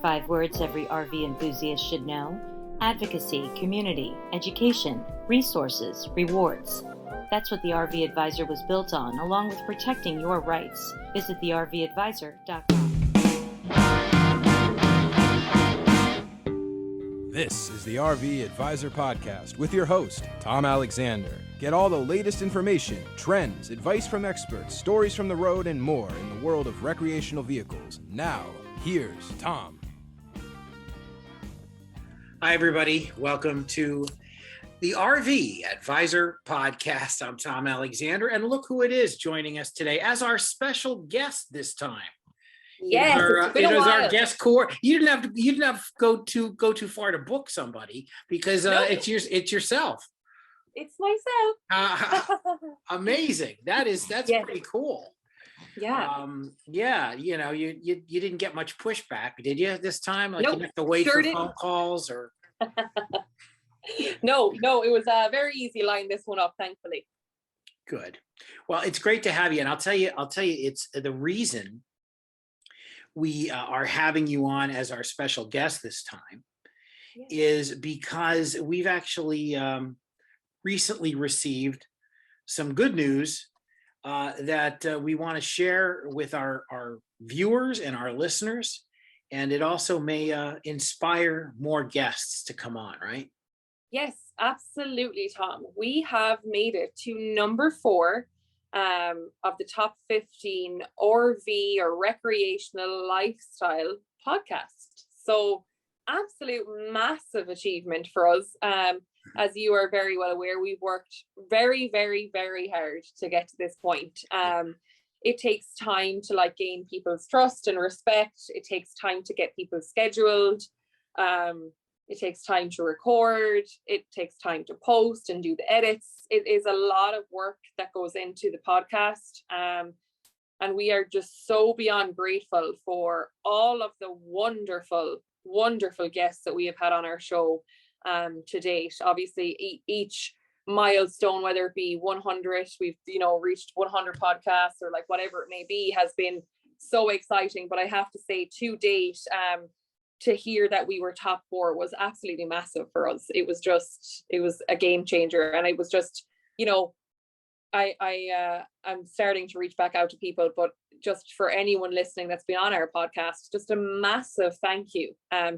5 words every RV enthusiast should know: advocacy, community, education, resources, rewards. That's what the RV Advisor was built on, along with protecting your rights. Visit thervadvisor.com. This is the RV Advisor Podcast with your host, Tom Alexander. Get all the latest information, trends, advice from experts, stories from the road, and more in the world of recreational vehicles. Now, here's Tom. Hi, everybody. Welcome to the RV Advisor Podcast. I'm Tom Alexander, and look who it is joining us today as our special guest this time. Yes, it is our guest core. You didn't have to go too far to book somebody because it's yourself. It's myself. Amazing. That's pretty cool. Yeah. You didn't get much pushback, did you, this time? Like, nope, you have to wait for phone calls or? No, it was a very easy line this one up, thankfully. Good. Well, it's great to have you. And I'll tell you, it's the reason we are having you on as our special guest this time is because we've actually recently received some good news that we want to share with our viewers and our listeners. And it also may inspire more guests to come on, right? Yes, absolutely, Tom. We have made it to number 4 of the top 15 RV or recreational lifestyle podcast. So absolute massive achievement for us. As you are very well aware, we've worked very, very, very hard to get to this point. It takes time to gain people's trust and respect. It takes time to get people scheduled. It takes time to record. It takes time to post and do the edits. It is a lot of work that goes into the podcast. And we are just so beyond grateful for all of the wonderful, wonderful guests that we have had on our show to date. Obviously, each milestone, whether it be 100, we've reached 100 podcasts or whatever it may be, has been so exciting. But I have to say, to date, to hear that we were top 4 was absolutely massive for us. It was a game changer. And it was just, I'm starting to reach back out to people, but just for anyone listening that's been on our podcast, just a massive thank you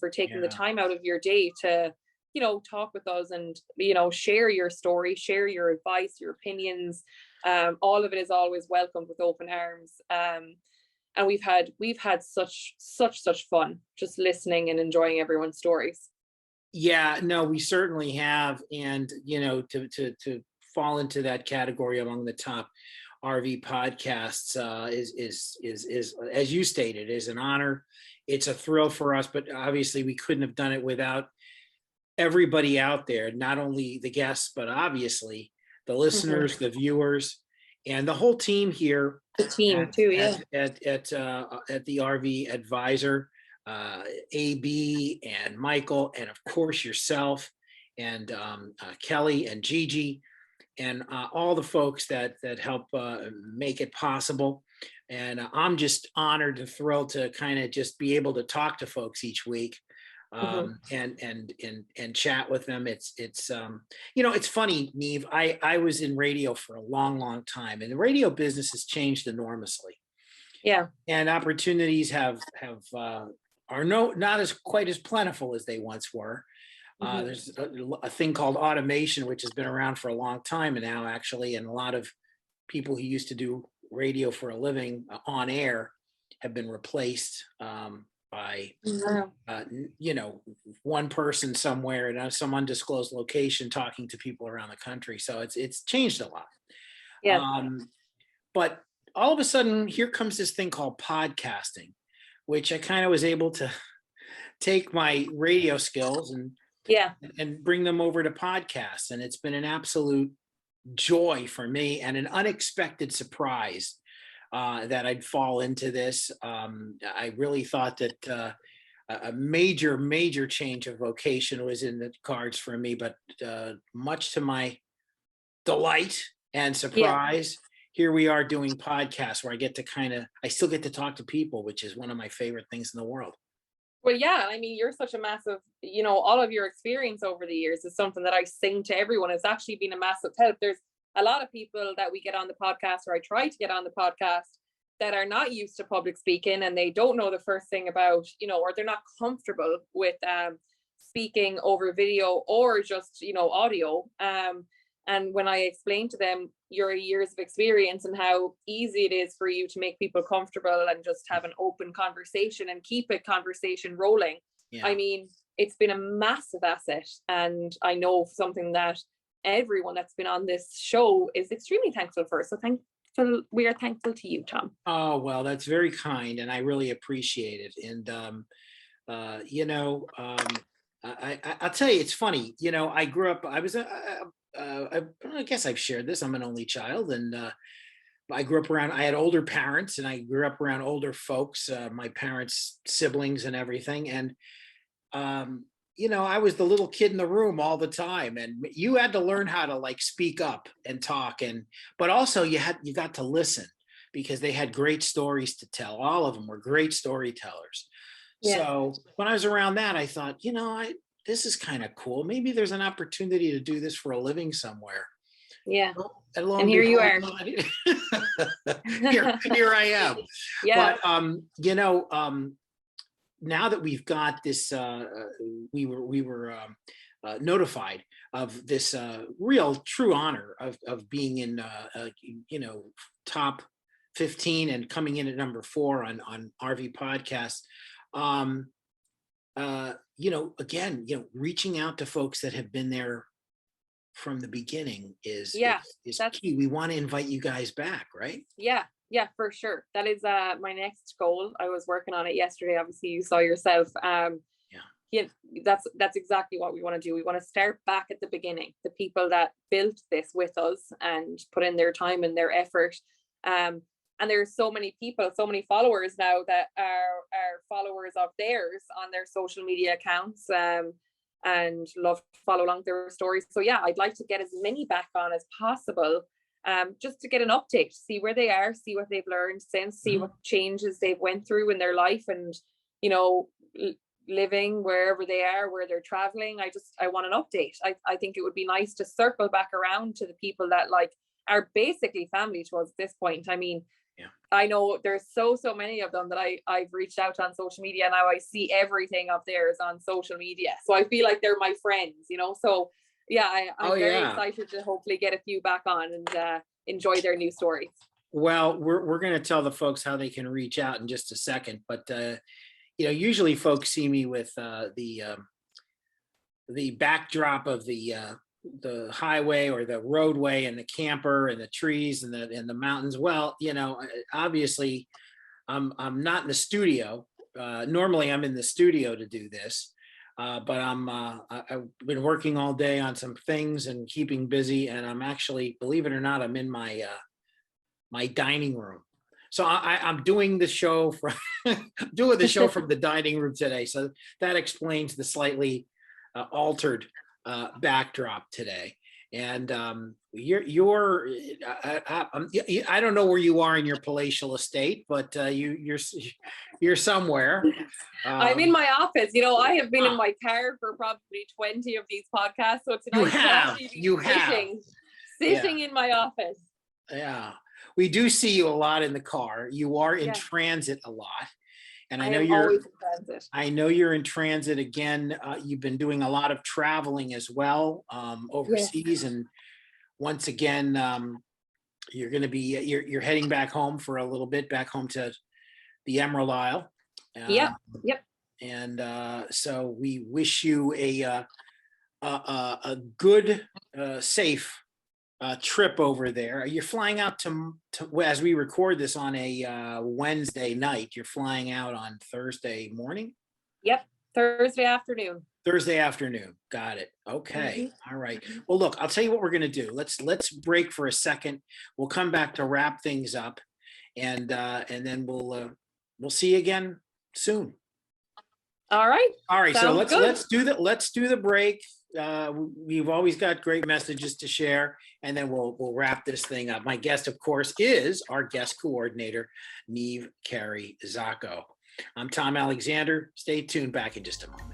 for taking the time out of your day to, talk with us and, share your story, share your advice, your opinions. All of it is always welcomed with open arms. And we've had such fun just listening and enjoying everyone's stories. Yeah, no, we certainly have. And, to fall into that category among the top RV podcasts is, as you stated, is an honor. It's a thrill for us, but obviously we couldn't have done it without everybody out there, not only the guests, but obviously the listeners, the viewers, and the whole team here. The team too, yeah. At the RV Advisor, AB and Michael, and of course yourself, and Kelly and Gigi, and all the folks that help make it possible. And I'm just honored and thrilled to kind of just be able to talk to folks each week. And chat with them. It's funny, Niamh, I was in radio for a long time, and the radio business has changed enormously. Yeah. And opportunities are not as quite as plentiful as they once were. There's a thing called automation, which has been around for a long time now, actually, and a lot of people who used to do radio for a living on air have been replaced by one person somewhere in some undisclosed location talking to people around the country. So it's changed a lot. Yeah. But all of a sudden, here comes this thing called podcasting, which I kind of was able to take my radio skills and bring them over to podcasts. And it's been an absolute joy for me and an unexpected surprise that I'd fall into this. I really thought that a major change of vocation was in the cards for me, but much to my delight and surprise, here we are doing podcasts where I still get to talk to people, which is one of my favorite things in the world. Well, yeah, I mean, you're such a massive, all of your experience over the years is something that I sing to everyone. It's actually been a massive help. There's a lot of people that we get on the podcast, or I try to get on the podcast, that are not used to public speaking, and they don't know the first thing about, or they're not comfortable with speaking over video or just, audio. And when I explain to them your years of experience and how easy it is for you to make people comfortable and just have an open conversation and keep a conversation rolling, I mean, it's been a massive asset. And I know something that everyone that's been on this show is extremely thankful for. So we are thankful to you, Tom. Oh, well, that's very kind, and I really appreciate it. And I'll tell you, it's funny. I grew up. I guess I've shared this. I'm an only child, and I grew up around. I had older parents, and I grew up around older folks. My parents' siblings and everything, and I was the little kid in the room all the time, and you had to learn how to like speak up and talk, but also you got to listen, because they had great stories to tell. All of them were great storytellers. Yeah. So when I was around that, I thought, this is kind of cool. Maybe there's an opportunity to do this for a living somewhere. Yeah. And here you are. here I am. Yeah. But now that we've got this, we were notified of this real true honor of being in top 15 and coming in at number 4 on RV podcasts. Again, reaching out to folks that have been there from the beginning is key. We want to invite you guys back, right? Yeah, for sure. That is my next goal. I was working on it yesterday. Obviously, you saw yourself. That's exactly what we want to do. We want to start back at the beginning. The people that built this with us and put in their time and their effort. And there's so many people, so many followers now that are followers of theirs on their social media accounts, and love to follow along their stories. So yeah, I'd like to get as many back on as possible. Just to get an update, see where they are, see what they've learned since, see what changes they've went through in their life, and living wherever they are, where they're traveling. I want an update. I think it would be nice to circle back around to the people that are basically family to us at this point. I mean, I know there's so many of them that I've reached out on social media. Now I see everything of theirs on social media, so I feel like they're my friends, so yeah, I'm very excited to hopefully get a few back on and enjoy their new stories. Well, we're going to tell the folks how they can reach out in just a second, but usually folks see me with the backdrop of the highway or the roadway and the camper and the trees and the mountains. Well, obviously I'm not in the studio. Normally I'm in the studio to do this. But I've been working all day on some things and keeping busy, and I'm actually, believe it or not, I'm in my my dining room. So I'm doing the show from from the dining room today. So that explains the slightly altered backdrop today. And I don't know where you are in your palatial estate, but you're somewhere. I'm in my office. I have been in my car for probably 20 of these podcasts, so it's nice sitting in my office. Yeah, we do see you a lot in the car. You are in transit a lot. And I know you're in transit again. You've been doing a lot of traveling as well, overseas. And once again, you're going to be, you're heading back home for a little bit, back home to the Emerald Isle. Yep. And so we wish you a good, safe trip over there. You're flying out to as we record this on a Wednesday night. You're flying out on Thursday morning. Yep, Thursday afternoon. Got it. Okay. All right. Well, look, I'll tell you what we're gonna do. Let's break for a second. We'll come back to wrap things up, and then we'll see you again soon. All right. Sounds so let's do the break. We've always got great messages to share, and then we'll wrap this thing up. My guest, of course, is our guest coordinator, Niamh Carey Zocco. I'm Tom Alexander. Stay tuned, back in just a moment.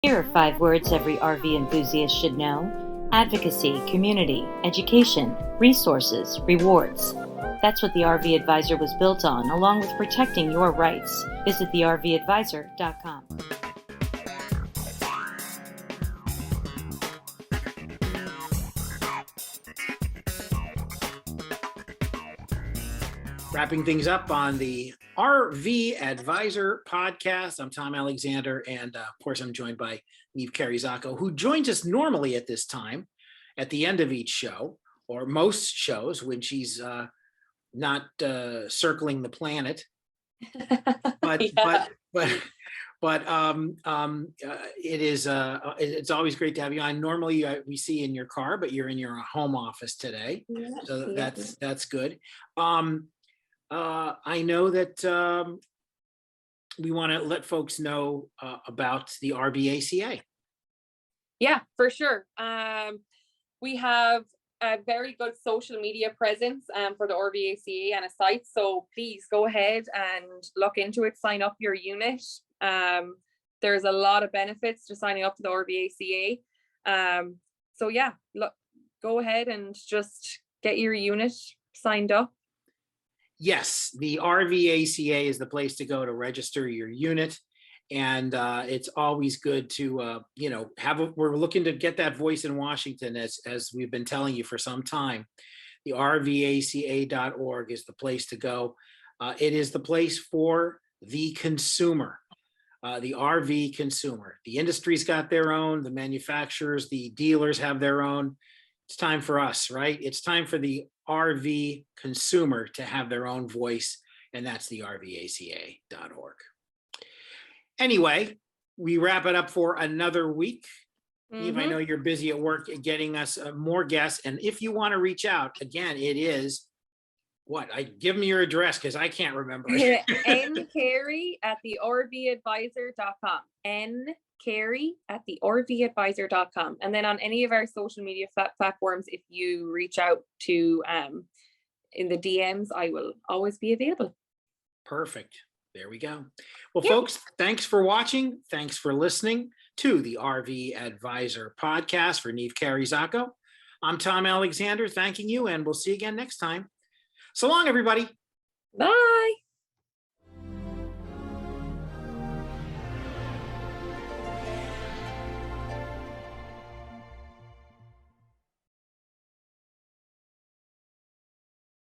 Here are 5 words every RV enthusiast should know: advocacy, community, education, resources, rewards. That's what the RV Advisor was built on, along with protecting your rights. Visit thervadvisor.com. Wrapping things up on the RV Advisor podcast. I'm Tom Alexander, and of course, I'm joined by Niamh Carey Zocco, who joins us normally at this time, at the end of each show, or most shows when she's not circling the planet. But it's always great to have you on. Normally we see you in your car, but you're in your home office today, so that's good. I know that we want to let folks know about the RVACA. Yeah, for sure. We have a very good social media presence for the RVACA and a site. So please go ahead and look into it, sign up your unit. There's a lot of benefits to signing up to the RVACA. So yeah, go ahead and just get your unit signed up. Yes, the RVACA is the place to go to register your unit. And it's always good to, we're looking to get that voice in Washington, as we've been telling you for some time. The RVACA.org is the place to go. It is the place for the consumer, the RV consumer. The industry's got their own, the manufacturers, the dealers have their own. It's time for us, right? It's time for the RV consumer to have their own voice, and that's the RVACA.org. Anyway, we wrap it up for another week. Niamh, I know you're busy at work getting us more guests. And if you want to reach out, again, it is give me your address because I can't remember. ncarey@thervadvisor.com. ncarey@thervadvisor.com. And then on any of our social media platforms, if you reach out to in the DMs, I will always be available. Perfect. There we go. Well, folks, thanks for watching. Thanks for listening to the RV Advisor podcast. For Niamh Carey Zocco, I'm Tom Alexander, thanking you, and we'll see you again next time. So long, everybody. Bye.